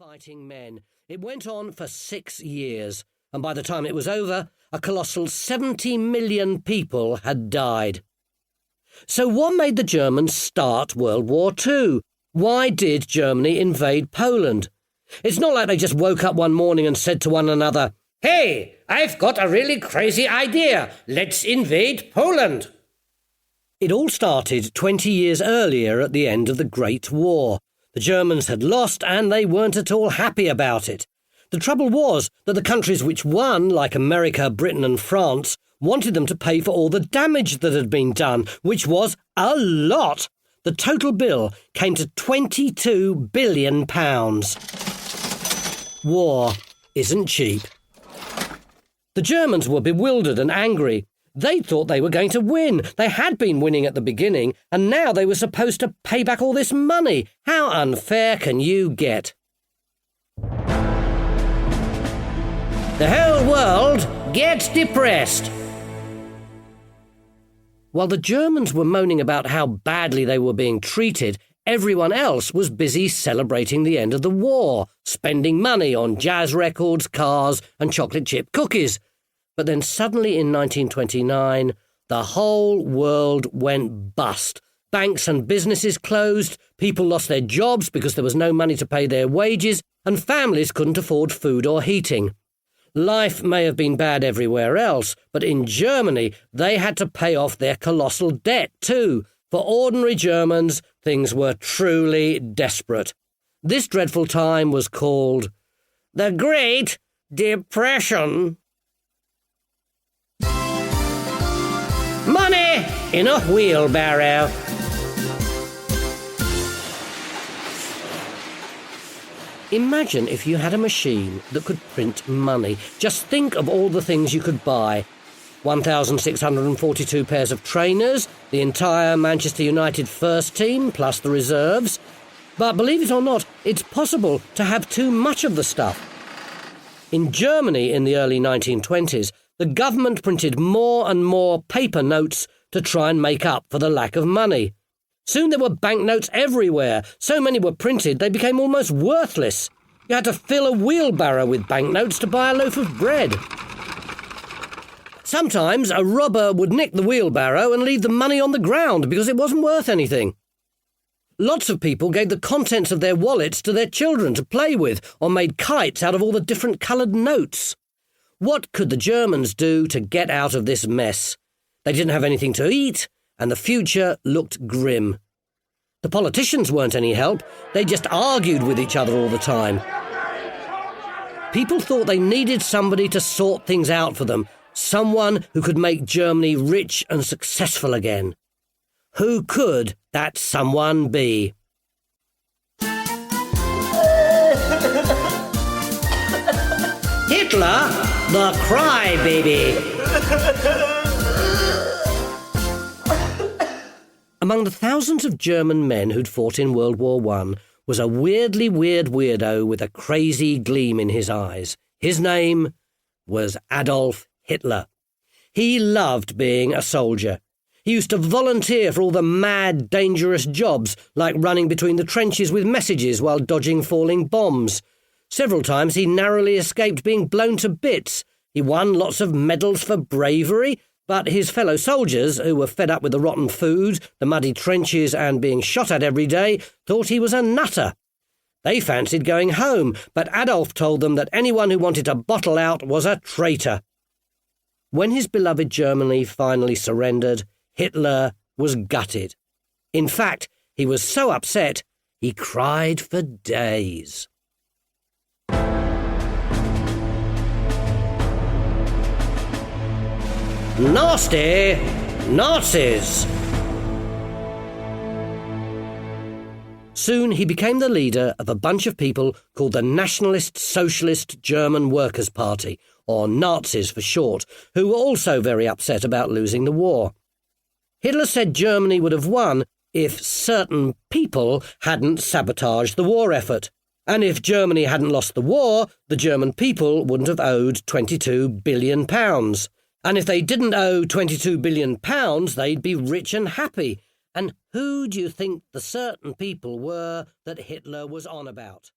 fighting men. It went on for 6 years, and by the time it was over, a colossal 70 million people had died. So what made the Germans start World War II? Why did Germany invade Poland? It's not like they just woke up one morning and said to one another, "Hey, I've got a really crazy idea. Let's invade Poland." It all started 20 years earlier at the end of the Great War. The Germans had lost and they weren't at all happy about it. The trouble was that the countries which won, like America, Britain and France, wanted them to pay for all the damage that had been done, which was a lot. The total bill came to £22 billion. War isn't cheap. The Germans were bewildered and angry. They thought they were going to win. They had been winning at the beginning, and now they were supposed to pay back all this money. How unfair can you get? The whole world gets depressed. While the Germans were moaning about how badly they were being treated, everyone else was busy celebrating the end of the war, spending money on jazz records, cars, and chocolate chip cookies. But then suddenly in 1929, the whole world went bust. Banks and businesses closed, people lost their jobs because there was no money to pay their wages, and families couldn't afford food or heating. Life may have been bad everywhere else, but in Germany they had to pay off their colossal debt too. For ordinary Germans, things were truly desperate. This dreadful time was called the Great Depression. Money in a wheelbarrow. Imagine if you had a machine that could print money. Just think of all the things you could buy. 1,642 pairs of trainers, the entire Manchester United first team, plus the reserves. But believe it or not, it's possible to have too much of the stuff. In Germany in the early 1920s, the government printed more and more paper notes to try and make up for the lack of money. Soon there were banknotes everywhere. So many were printed they became almost worthless. You had to fill a wheelbarrow with banknotes to buy a loaf of bread. Sometimes a robber would nick the wheelbarrow and leave the money on the ground because it wasn't worth anything. Lots of people gave the contents of their wallets to their children to play with or made kites out of all the different coloured notes. What could the Germans do to get out of this mess? They didn't have anything to eat, and the future looked grim. The politicians weren't any help. They just argued with each other all the time. People thought they needed somebody to sort things out for them, someone who could make Germany rich and successful again. Who could that someone be? Hitler, the crybaby. Among the thousands of German men who'd fought in World War I was a weirdly weird weirdo with a crazy gleam in his eyes. His name was Adolf Hitler. He loved being a soldier. He used to volunteer for all the mad, dangerous jobs, like running between the trenches with messages while dodging falling bombs. Several times he narrowly escaped being blown to bits. He won lots of medals for bravery, but his fellow soldiers, who were fed up with the rotten food, the muddy trenches and being shot at every day, thought he was a nutter. They fancied going home, but Adolf told them that anyone who wanted to bottle out was a traitor. When his beloved Germany finally surrendered, Hitler was gutted. In fact, he was so upset, he cried for days. Nasty Nazis! Soon he became the leader of a bunch of people called the Nationalist Socialist German Workers' Party, or Nazis for short, who were also very upset about losing the war. Hitler said Germany would have won if certain people hadn't sabotaged the war effort. And if Germany hadn't lost the war, the German people wouldn't have owed £22 billion. And if they didn't owe £22 billion, they'd be rich and happy. And who do you think the certain people were that Hitler was on about?